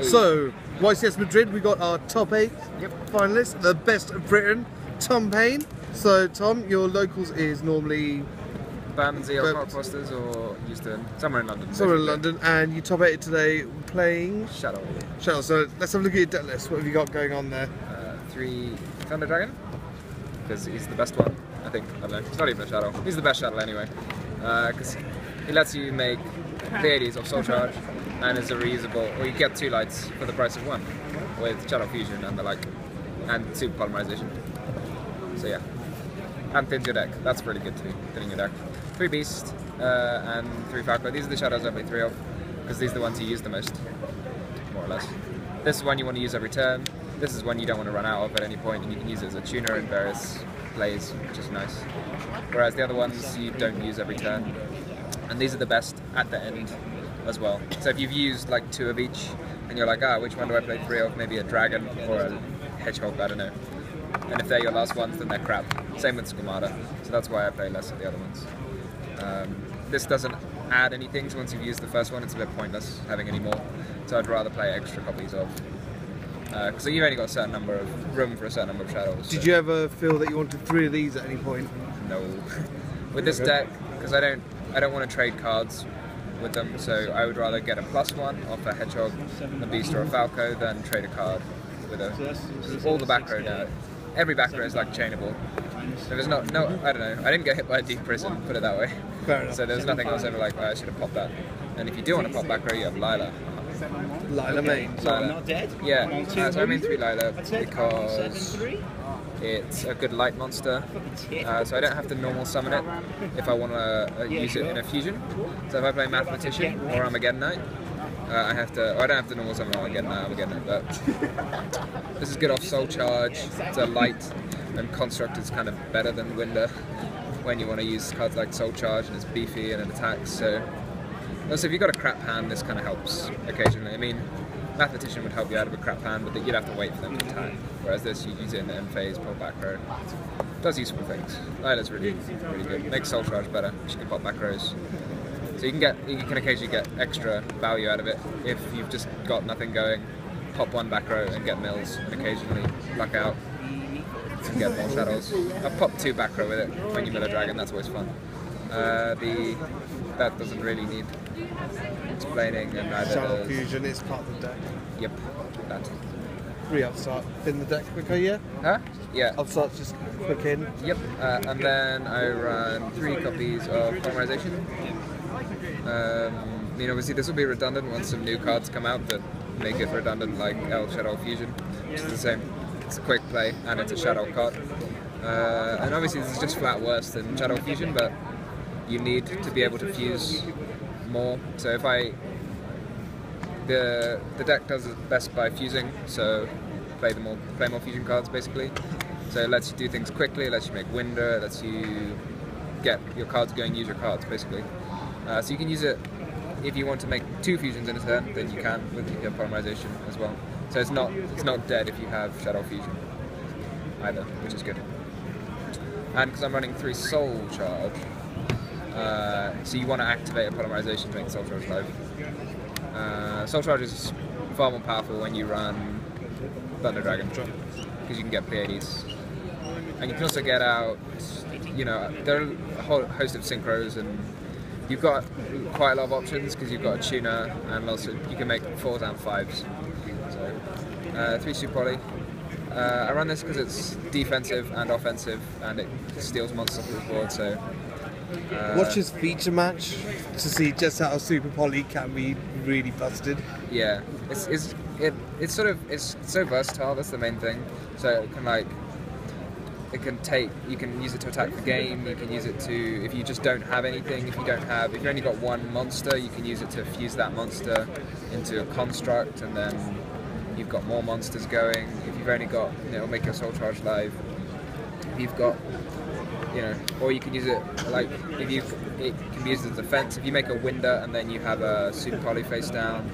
So, YCS Madrid, we got our top 8 finalists, the best of Britain, Tom Paine. So, Tom, your locals is normally Bermondsey or Cockfosters or Euston, somewhere in London. Somewhere in London, and you top 8 today playing Shadoll. Shadoll. So, let's have a look at your deck list. What have you got going on there? 3 Thunder Dragon, because he's the best one, I think. I don't know, it's not even a Shadoll. He's the best Shadoll anyway, because he lets you make Pleiades of Soul Charge and is a reusable, or you get 2 lights for the price of 1 with Shadow Fusion and the like, and Super Polymerization. So yeah, and thins your deck. That's really good too, thinning your deck. 3 Beast and 3 Falco. These are the Shadows I play 3 of, because these are the ones you use the most, more or less. This is one you want to use every turn. This is one you don't want to run out of at any point, and you can use it as a tuner in various plays, which is nice. Whereas the other ones you don't use every turn. And these are the best at the end as well. So if you've used like 2 of each, and you're like, which one do I play 3 of? Maybe a dragon or a hedgehog, I don't know. And if they're your last ones, then they're crap. Same with Squamata. So that's why I play less of the other ones. This doesn't add anything, so once you've used the first one, it's a bit pointless having any more. So I'd rather play extra copies of. Because you've only got a certain number of room for a certain number of Shadows. Did you ever feel that you wanted 3 of these at any point? No. With this deck, because I don't want to trade cards with them, so I would rather get a +1 off a Hedgehog, a Beast or a Falco than trade a card with all the back row now. Every back row is like chainable. There was no, I don't know, I didn't get hit by a deep prison, put it that way. Fair enough. So there was nothing I was ever like, I should have popped that. And if you do want to pop back row, you have Lila. Lila main. So I'm not dead? Yeah, so I mean 3 Lila because it's a good light monster, so I don't have to normal summon it if I want to use it in a fusion. So if I play Mathematician or Armageddon Knight, I don't have to normal summon Armageddon Knight, but this is good off Soul Charge. It's a light, and Construct is kind of better than Winder when you want to use cards like Soul Charge, and it's beefy and it attacks. So also, if you've got a crap hand, this kind of helps occasionally. I mean, Mathematician would help you out of a crap hand, but you'd have to wait for them to attack. Whereas this, you use it in the end phase, pull back row. Does useful things. Lila's really good. Makes Soul Charge better. She can pop back rows. So you can occasionally get extra value out of it if you've just got nothing going. Pop 1 back row and get mills, and occasionally luck out and get more Shadows. I've popped 2 back row with it when you mill a dragon. That's always fun. That doesn't really need explaining, and neither Shadow Fusion is part of the deck. Yep, that. Upstart in the deck quicker, yeah? Huh? Yeah. Upstart just quick in. Yep, and then I run 3 copies of Polymerization. I mean, obviously this will be redundant once some new cards come out that make it redundant, like Shadow Fusion, which is the same. It's a quick play, and it's a Shadow card. And obviously this is just flat worse than Shadow Fusion, but you need to be able to fuse more. So if the deck does it best by fusing, so play more fusion cards basically. So it lets you do things quickly, it lets you make Winder, it lets you get your cards going, use your cards basically. So you can use it if you want to make 2 fusions in a turn, then you can with your Polymerization as well. So it's not dead if you have Shadow Fusion either, which is good. And because I'm running 3 Soul Charge, so you want to activate a Polymerization to make Soul Charge live. Soul Charge is far more powerful when you run Thunder Dragon, because you can get Pleiades. And you can also get out, there are a whole host of synchros, and you've got quite a lot of options because you've got a tuner, and also you can make 4s and 5s. So 3 Super Poly. I run this because it's defensive and offensive, and it steals monsters off the board. So watch his feature match to see just how Super Poly can be really busted. Yeah, it's so versatile. That's the main thing. So it can you can use it to attack the game. You can use it to, if you just don't have anything. If you've only got 1 monster, you can use it to fuse that monster into a construct, and then you've got more monsters going. If you've only got, it'll make your Soul Charge live. If you've got, or you can use it it can be used as defense. If you make a Winder and then you have a Super Poly face down,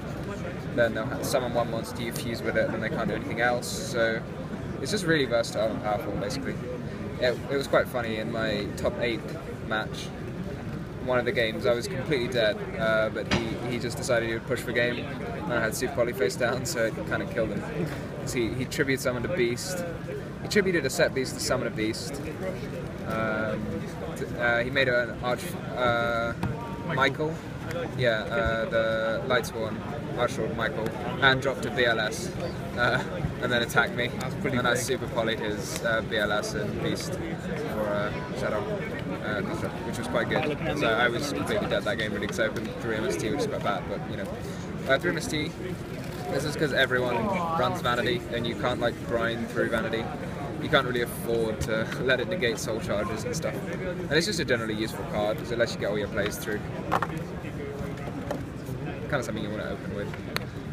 then they'll summon 1 monster, you fuse with it, and they can't do anything else. So it's just really versatile and powerful, basically. It was quite funny in my top 8 match. one of the games. I was completely dead, but he just decided he would push for game, and I had super poly face down, so it kind of killed him. So he tribute summoned a beast. He tributed a set beast to summon a beast. He made an arch Michael, the Lightsworn Archlord Michael, and dropped a BLS, and then attacked me. And I super polyed his BLS and beast for Shadoll, which was quite good. So I was completely dead that game really, because I opened 3MST, which is quite bad, but you know. 3MST, this is because everyone runs Vanity, and you can't like grind through Vanity. You can't really afford to let it negate soul charges and stuff. And it's just a generally useful card, because it lets you get all your plays through. Kind of something you want to open with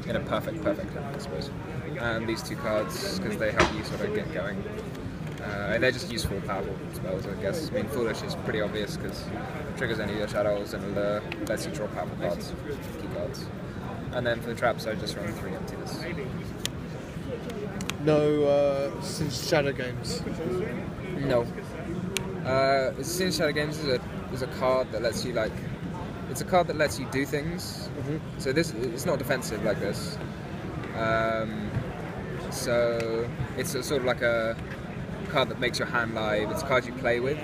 in a perfect, I suppose. And these two cards, because they help you sort of get going. And they're just useful, powerful spells, I guess. I mean, Foolish is pretty obvious, because it triggers any of your Shadolls and lets you draw powerful cards, key cards. And then for the traps, I just run 3 emptiness. No since Shadow games. No. Since Shadow games is a card that lets you like. It's a card that lets you do things. So it's not defensive like this. So it's a sort of like a card that makes your hand live. It's a card you play with.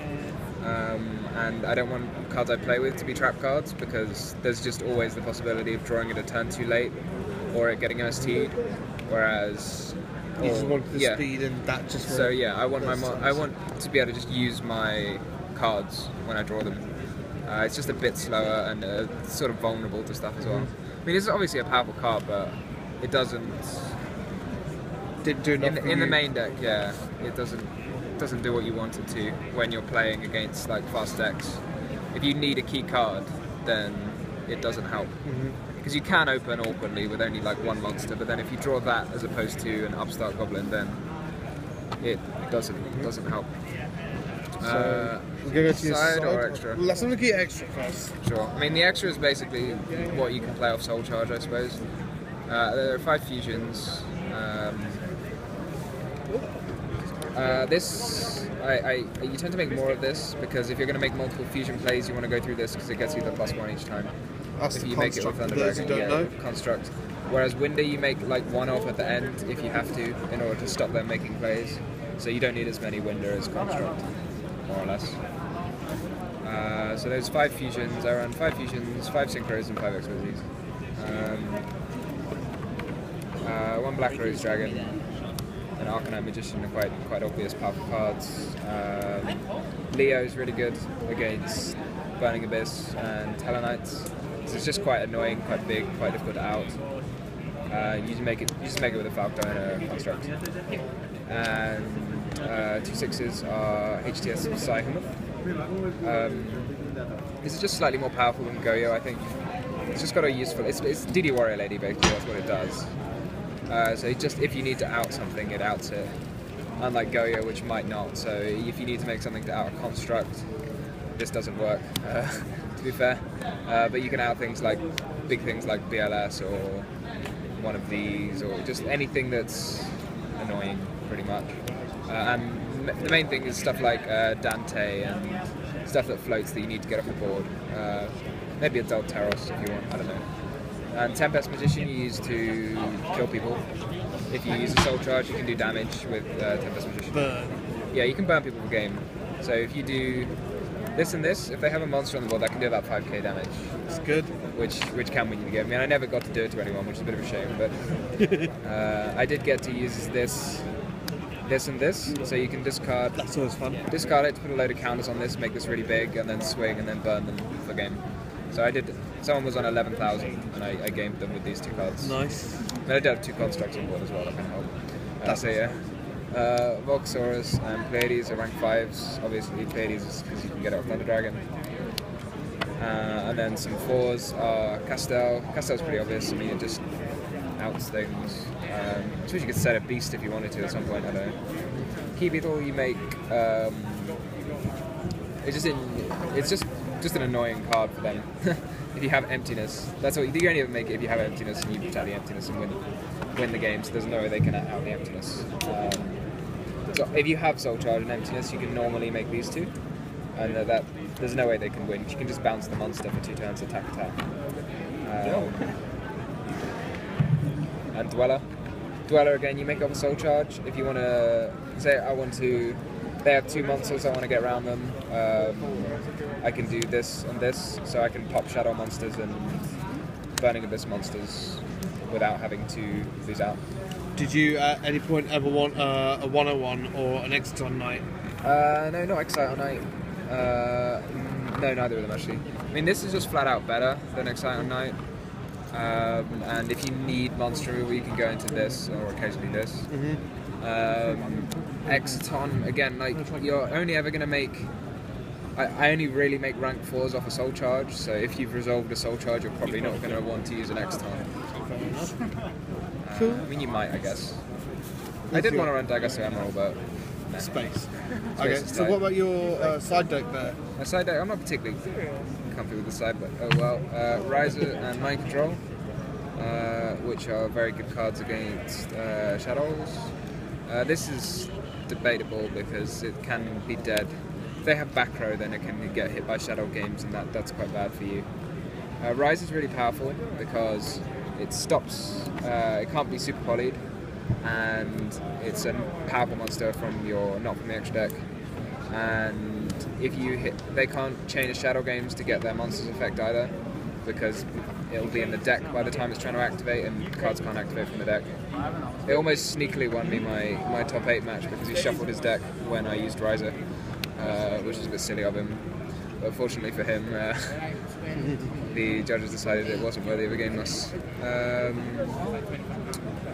And I don't want cards I play with to be trap cards, because there's just always the possibility of drawing it a turn too late, or it getting MST. Whereas you just want the speed, and that just. So yeah, I want to be able to just use my cards when I draw them. It's just a bit slower and sort of vulnerable to stuff as well. I mean, it's obviously a powerful card, but it doesn't. Didn't do enough in the main deck. Yeah, it doesn't do what you want it to when you're playing against like fast decks. If you need a key card, then it doesn't help. Because you can open awkwardly with only like one monster, but then if you draw that as opposed to an upstart goblin, then it doesn't help. So we're going to go to your side or extra? Let's look at extra first. Sure. I mean, the extra is basically what you can play off Soul Charge, I suppose. There are 5 fusions. You tend to make more of this, because if you're going to make multiple fusion plays, you want to go through this, because it gets you the +1 each time. That's if you make it with Thunder Dragon, construct. Whereas Winder, you make like 1 off at the end if you have to, in order to stop them making plays. So you don't need as many Winder as construct, more or less. So there's 5 fusions. I run 5 fusions, 5 synchros, and 5 explosives. 1 Black Rose Dragon, an Arcanite Magician are quite obvious powerful cards. Leo is really good against Burning Abyss and Tellarknights. So it's just quite annoying, quite big, quite difficult to out. You just make it with a Falco and a Construct. And 2 6s are HTS Psyhumov. This is just slightly more powerful than Yu-Gi-iOh, I think. It's just got a useful. It's DD Warrior Lady basically. That's what it does. So if you need to out something, it outs it. Unlike Yu-Gi-iOh, which might not. So if you need to make something to out a construct, this doesn't work. To be fair, but you can out things like big things like BLS or one of these, or just anything that's annoying, pretty much. And the main thing is stuff like Dante and stuff that floats that you need to get off the board. Maybe Adult Terros if you want, I don't know. And Tempest Magician you use to kill people. If you use a Soul Charge, you can do damage with Tempest Magician. Burn. Yeah, you can burn people for game. So if you do this and this, if they have a monster on the board, that can do about 5k damage. It's good. Which can win you the game. I mean, I never got to do it to anyone, which is a bit of a shame, but I did get to use this and this, so you can discard. That's always fun. Discard it to put a load of counters on this, make this really big, and then swing and then burn them for game. So I did. Someone was on 11,000, and I gamed them with these 2 cards. Nice. And I did have 2 constructs on board as well. That can help. So yeah. Volcasaurus and Pleiades are rank 5s. Obviously, Pleiades is because you can get it off Thunder Dragon. And then some 4s are Shaddoll. Castell's pretty obvious. I mean, it just outs things. I suppose you could set a beast if you wanted to at some point. I don't know. Key Beetle, you make. It's just an annoying card for them. If you have emptiness, that's what you only ever make it if you have emptiness and you protect the emptiness and win the game. So there's no way they can out the emptiness. So if you have Soul Charge and emptiness, you can normally make these 2. and that there's no way they can win. You can just bounce the monster for 2 turns, attack. And Dweller again, you make up a soul charge. If you want to say they have 2 monsters, I want to get around them. I can do this and this, so I can pop Shadow monsters and Burning Abyss monsters without having to lose out. Did you at any point ever want a 101 or an Exciton Knight? No, not Exciton Knight. No, neither of them actually. I mean, this is just flat out better than Exciton Knight. And if you need monster removal, you can go into this or occasionally this. Exciton, again, like you're only ever going to make. I only really make rank 4s off a soul charge, so if you've resolved a soul charge, you're probably not going to want to use an Exciton. Cool. I mean, you might, I guess. I did want to run Dagger Emerald, but no. Space. Okay, so what about your side deck there? My side deck, I'm not particularly comfy with the side, but oh well. Riser and Mind Control, which are very good cards against Shadolls. This is debatable because it can be dead. If they have back row, then it can get hit by Shadoll games, and that's quite bad for you. Rise is really powerful because it stops, it can't be super polyed, and it's a powerful monster not from the extra deck. And if you hit, they can't chain a Shadoll games to get their monster's effect either, because it'll be in the deck by the time it's trying to activate, and cards can't activate from the deck. It almost sneakily won me my top 8 match because he shuffled his deck when I used Riser, which is a bit silly of him. But fortunately for him, the judges decided it wasn't worthy of a game loss.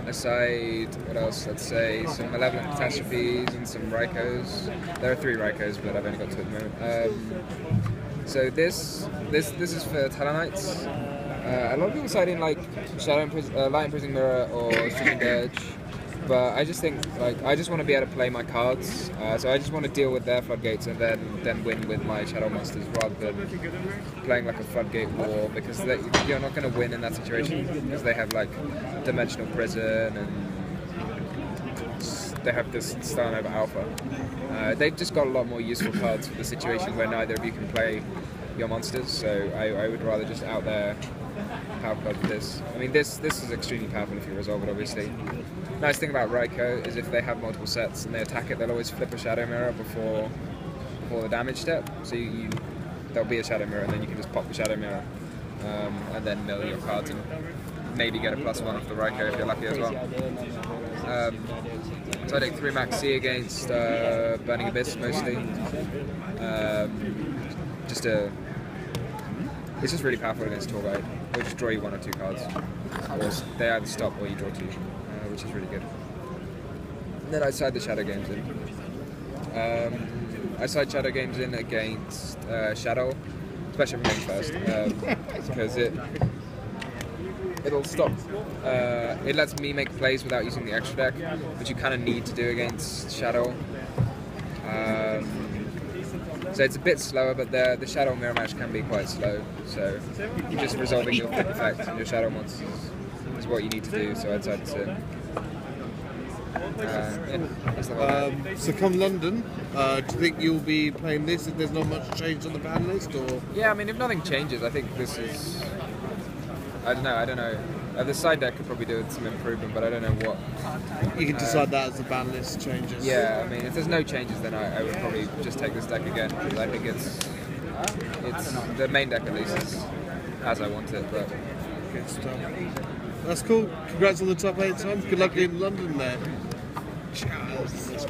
Aside, what else? Let's say some Malevolent Catastrophes and some Raikos. There are 3 Raikos, but I've only got 2 at the moment. So this is for Talonites. A lot of people side in like Light Imprisoning Mirror or Stricken Dirge. But I just think, like, I just want to be able to play my cards, so I just want to deal with their floodgates and then win with my Shadow monsters rather than playing like a floodgate war, because you're not going to win in that situation because they have like Dimensional Prison and they have this Starnova Alpha. They've just got a lot more useful cards for the situation where neither of you can play your monsters, so I would rather just out there power card for this. I mean, this is extremely powerful if you resolve it, obviously. Nice thing about Raiko is if they have multiple sets and they attack it, they'll always flip a Shadow Mirror before the damage step. So there'll be a Shadow Mirror and then you can just pop the Shadow Mirror and then mill your cards and maybe get a +1 off the Raiko if you're lucky as well. So I take 3 Max C against Burning Abyss mostly. It's just really powerful against Tour Guide. It'll just draw you 1 or 2 cards. Or they either stop or you draw 2. Which is really good. And then I side the Shadow games in. I side Shadow games in against Shadoll, especially from first, because it'll stop. It lets me make plays without using the extra deck, which you kind of need to do against Shadoll. So it's a bit slower, but the Shadow mirror match can be quite slow. So you're just resolving your flip effect and your Shadow monsters is what you need to do. So I'd side to. So come London, do you think you'll be playing this if there's not much change on the ban list, or? Yeah, I mean, if nothing changes, I think this is. I don't know. The side deck could probably do with some improvement, but I don't know what. You can decide that as the ban list changes. Yeah, I mean, if there's no changes, then I would probably just take this deck again, because I think it's the main deck at least is as I want it. But good stuff. That's cool. Congrats on the top 8 times. Good luck in London there. Cheers.